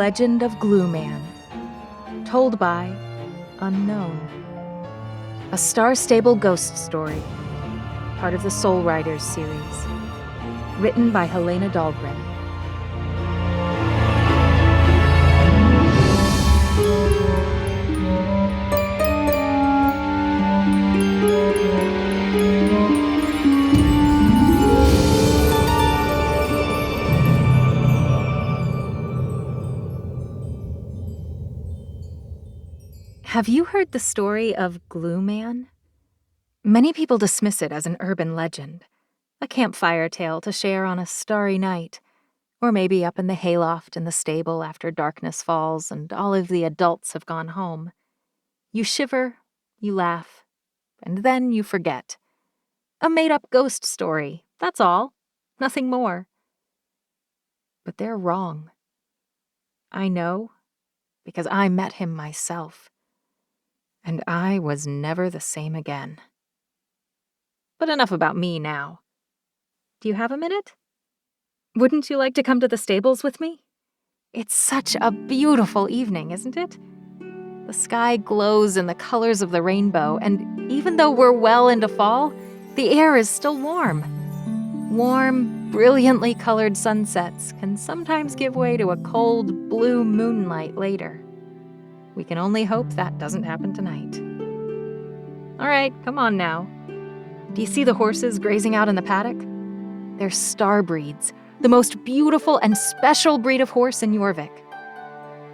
Legend of Glue Man. Told by Unknown. A Star Stable ghost story. Part of the Soul Riders series. Written by Helena Dahlgren. Have you heard the story of Glue Man? Many people dismiss it as an urban legend, a campfire tale to share on a starry night, or maybe up in the hayloft in the stable after darkness falls and all of the adults have gone home. You shiver, you laugh, and then you forget. A made-up ghost story, that's all. Nothing more. But they're wrong. I know, because I met him myself. And I was never the same again. But enough about me now. Do you have a minute? Wouldn't you like to come to the stables with me? It's such a beautiful evening, isn't it? The sky glows in the colors of the rainbow, and even though we're well into fall, the air is still warm. Warm, brilliantly colored sunsets can sometimes give way to a cold, blue moonlight later. We can only hope that doesn't happen tonight. All right, come on now. Do you see the horses grazing out in the paddock? They're star breeds, the most beautiful and special breed of horse in Jorvik.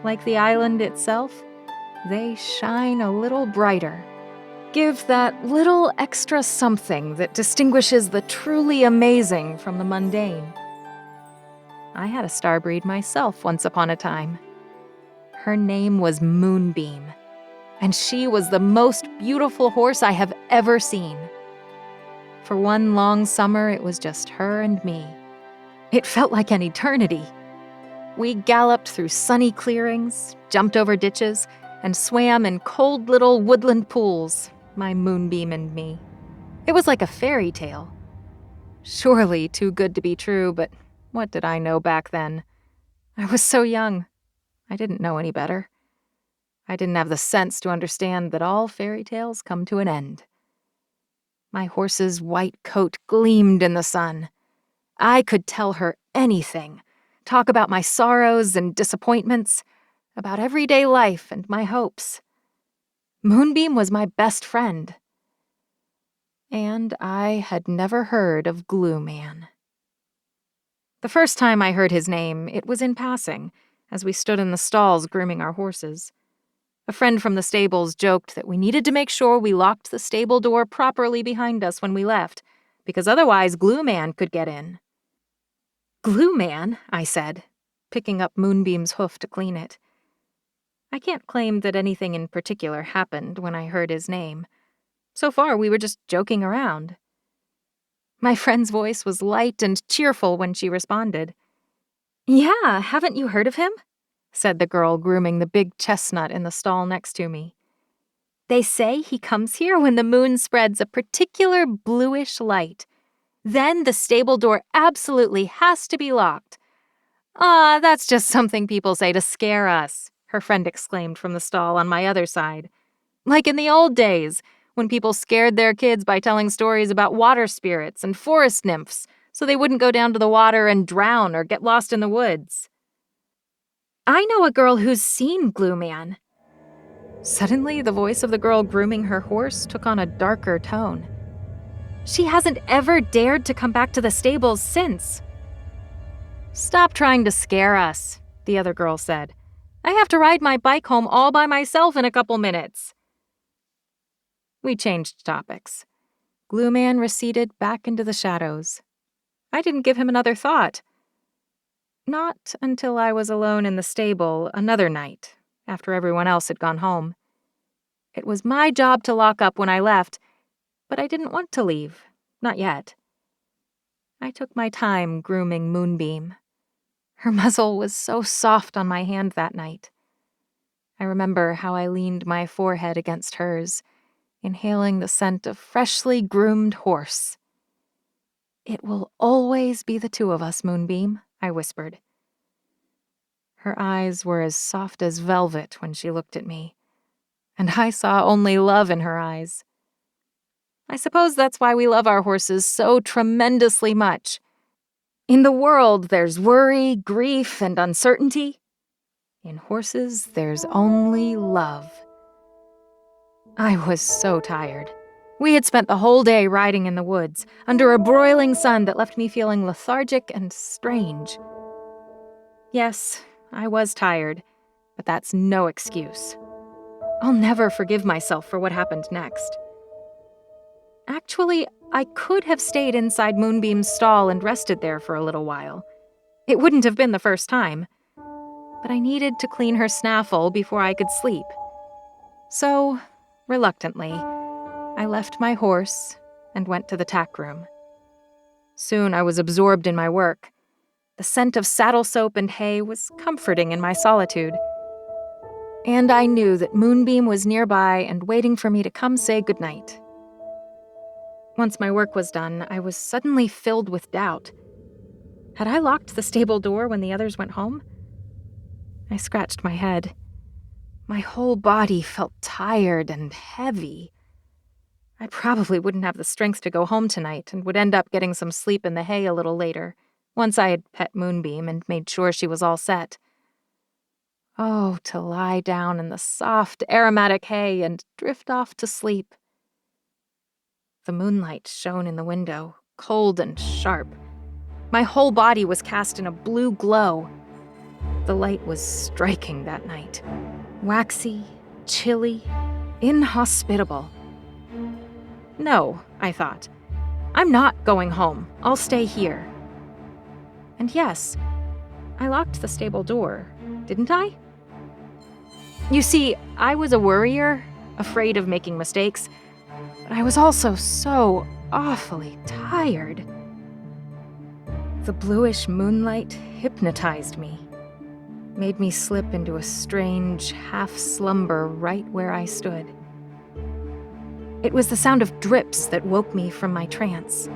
Like the island itself, they shine a little brighter. Give that little extra something that distinguishes the truly amazing from the mundane. I had a star breed myself once upon a time. Her name was Moonbeam, and she was the most beautiful horse I have ever seen. For one long summer, it was just her and me. It felt like an eternity. We galloped through sunny clearings, jumped over ditches, and swam in cold little woodland pools, my Moonbeam and me. It was like a fairy tale. Surely too good to be true, but what did I know back then? I was so young. I didn't know any better. I didn't have the sense to understand that all fairy tales come to an end. My horse's white coat gleamed in the sun. I could tell her anything, talk about my sorrows and disappointments, about everyday life and my hopes. Moonbeam was my best friend. And I had never heard of Glue Man. The first time I heard his name, it was in passing, as we stood in the stalls grooming our horses. A friend from the stables joked that we needed to make sure we locked the stable door properly behind us when we left, because otherwise Glue Man could get in. Glue Man, I said, picking up Moonbeam's hoof to clean it. I can't claim that anything in particular happened when I heard his name. So far, we were just joking around. My friend's voice was light and cheerful when she responded. "Yeah, haven't you heard of him?" said the girl grooming the big chestnut in the stall next to me. "They say he comes here when the moon spreads a particular bluish light. Then the stable door absolutely has to be locked." "Ah, that's just something people say to scare us," her friend exclaimed from the stall on my other side. "Like in the old days, when people scared their kids by telling stories about water spirits and forest nymphs so they wouldn't go down to the water and drown or get lost in the woods." "I know a girl who's seen Glue Man." Suddenly, the voice of the girl grooming her horse took on a darker tone. "She hasn't ever dared to come back to the stables since." "Stop trying to scare us," the other girl said. "I have to ride my bike home all by myself in a couple minutes." We changed topics. Glue Man receded back into the shadows. I didn't give him another thought. Not until I was alone in the stable another night, after everyone else had gone home. It was my job to lock up when I left, but I didn't want to leave, not yet. I took my time grooming Moonbeam. Her muzzle was so soft on my hand that night. I remember how I leaned my forehead against hers, inhaling the scent of freshly groomed horse. "It will always be the two of us, Moonbeam," I whispered. Her eyes were as soft as velvet when she looked at me, and I saw only love in her eyes. I suppose that's why we love our horses so tremendously much. In the world, there's worry, grief, and uncertainty. In horses, there's only love. I was so tired. We had spent the whole day riding in the woods, under a broiling sun that left me feeling lethargic and strange. Yes, I was tired, but that's no excuse. I'll never forgive myself for what happened next. Actually, I could have stayed inside Moonbeam's stall and rested there for a little while. It wouldn't have been the first time. But I needed to clean her snaffle before I could sleep. So, reluctantly, I left my horse and went to the tack room. Soon I was absorbed in my work. The scent of saddle soap and hay was comforting in my solitude. And I knew that Moonbeam was nearby and waiting for me to come say goodnight. Once my work was done, I was suddenly filled with doubt. Had I locked the stable door when the others went home? I scratched my head. My whole body felt tired and heavy. I probably wouldn't have the strength to go home tonight and would end up getting some sleep in the hay a little later, once I had pet Moonbeam and made sure she was all set. Oh, to lie down in the soft, aromatic hay and drift off to sleep. The moonlight shone in the window, cold and sharp. My whole body was cast in a blue glow. The light was striking that night. Waxy, chilly, inhospitable. No, I thought. I'm not going home. I'll stay here. And yes, I locked the stable door, didn't I? You see, I was a worrier, afraid of making mistakes, but I was also so awfully tired. The bluish moonlight hypnotized me, made me slip into a strange half-slumber right where I stood. It was the sound of drips that woke me from my trance.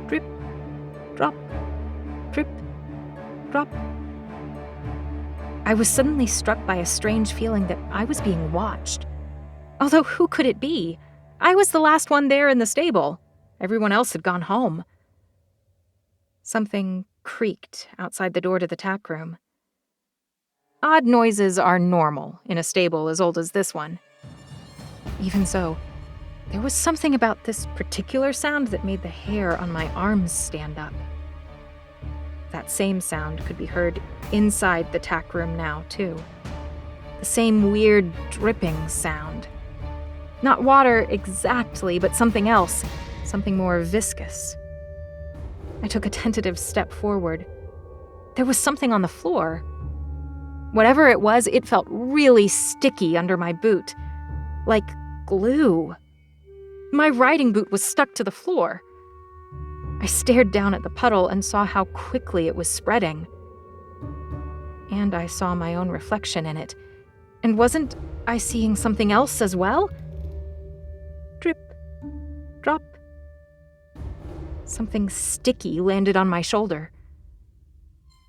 Drip, drop, drip, drop. I was suddenly struck by a strange feeling that I was being watched. Although who could it be? I was the last one there in the stable. Everyone else had gone home. Something creaked outside the door to the tack room. Odd noises are normal in a stable as old as this one. Even so, there was something about this particular sound that made the hair on my arms stand up. That same sound could be heard inside the tack room now, too. The same weird dripping sound. Not water exactly, but something else, something more viscous. I took a tentative step forward. There was something on the floor. Whatever it was, it felt really sticky under my boot. Like glue. My riding boot was stuck to the floor. I stared down at the puddle and saw how quickly it was spreading. And I saw my own reflection in it. And wasn't I seeing something else as well? Drip, drop. Something sticky landed on my shoulder.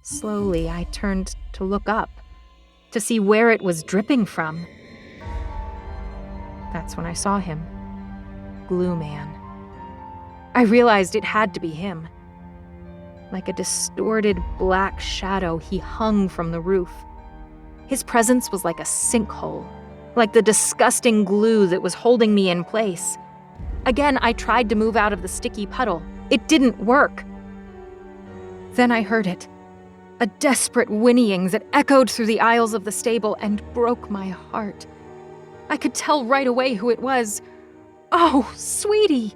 Slowly, I turned to look up, to see where it was dripping from. That's when I saw him. Glue Man. I realized it had to be him. Like a distorted black shadow, he hung from the roof. His presence was like a sinkhole, like the disgusting glue that was holding me in place. Again, I tried to move out of the sticky puddle. It didn't work. Then I heard it. A desperate whinnying that echoed through the aisles of the stable and broke my heart. I could tell right away who it was. Oh, sweetie!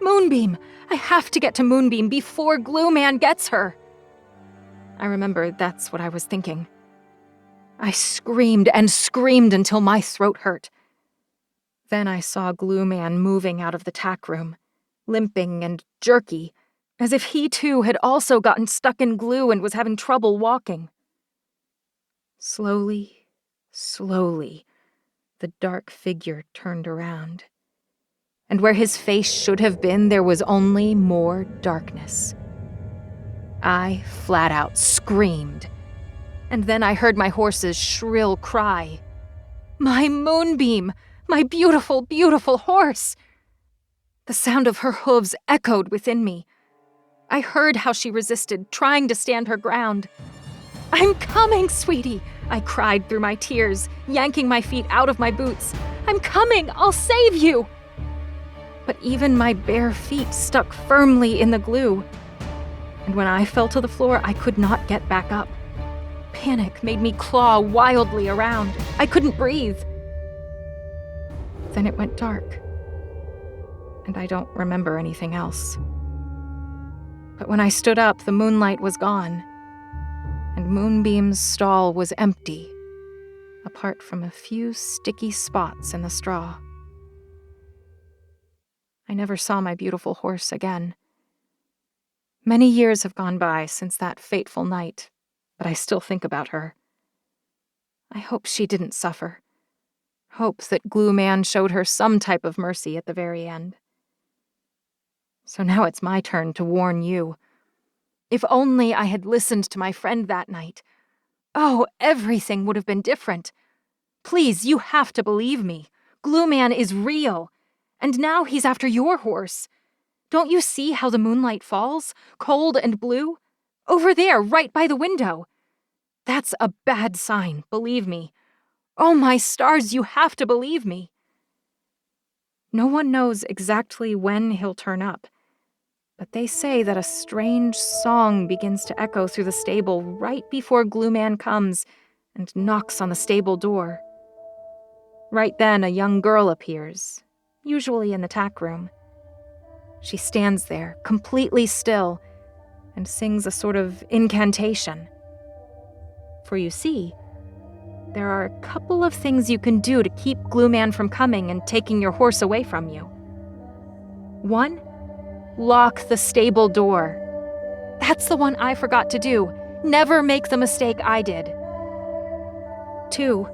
Moonbeam! I have to get to Moonbeam before Glue Man gets her! I remember that's what I was thinking. I screamed and screamed until my throat hurt. Then I saw Glue Man moving out of the tack room, limping and jerky, as if he too had also gotten stuck in glue and was having trouble walking. Slowly, slowly, the dark figure turned around. And where his face should have been, there was only more darkness. I flat out screamed. And then I heard my horse's shrill cry. My moonbeam! My beautiful, beautiful horse! The sound of her hooves echoed within me. I heard how she resisted, trying to stand her ground. I'm coming, sweetie, I cried through my tears, yanking my feet out of my boots. I'm coming! I'll save you! But even my bare feet stuck firmly in the glue. And when I fell to the floor, I could not get back up. Panic made me claw wildly around. I couldn't breathe. Then it went dark, and I don't remember anything else. But when I stood up, the moonlight was gone, and Moonbeam's stall was empty, apart from a few sticky spots in the straw. I never saw my beautiful horse again. Many years have gone by since that fateful night, but I still think about her. I hope she didn't suffer. Hope that Glue Man showed her some type of mercy at the very end. So now it's my turn to warn you. If only I had listened to my friend that night. Oh, everything would have been different. Please, you have to believe me. Glue Man is real. And now he's after your horse. Don't you see how the moonlight falls, cold and blue? Over there, right by the window. That's a bad sign, believe me. Oh, my stars, you have to believe me. No one knows exactly when he'll turn up, but they say that a strange song begins to echo through the stable right before Glue Man comes and knocks on the stable door. Right then, a young girl appears, usually in the tack room. She stands there, completely still, and sings a sort of incantation. For you see, there are a couple of things you can do to keep Glue Man from coming and taking your horse away from you. 1, lock the stable door. That's the one I forgot to do. Never make the mistake I did. 2,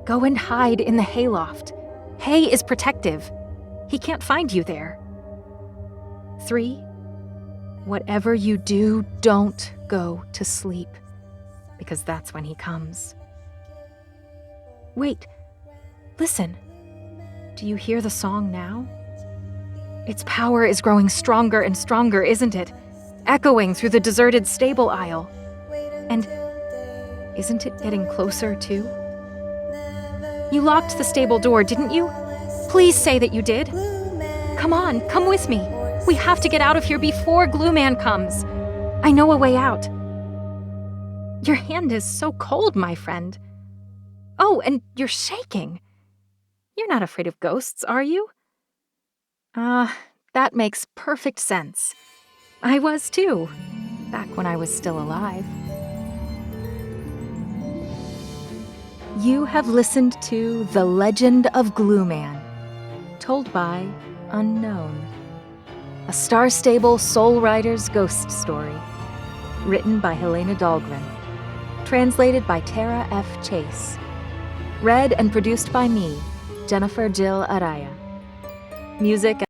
go and hide in the hayloft. Hay is protective. He can't find you there. 3, whatever you do, don't go to sleep, because that's when he comes. Wait, listen. Do you hear the song now? Its power is growing stronger and stronger, isn't it? Echoing through the deserted stable aisle. And isn't it getting closer, too? You locked the stable door, didn't you? Please say that you did. Come on, come with me. We have to get out of here before Glue Man comes. I know a way out. Your hand is so cold, my friend. Oh, and you're shaking. You're not afraid of ghosts, are you? That makes perfect sense. I was too, back when I was still alive. You have listened to The Legend of Glue Man, told by Unknown. A Star Stable Soul Riders ghost story. Written by Helena Dahlgren. Translated by Tara F. Chase. Read and produced by me, Jennifer Jill Araya. Music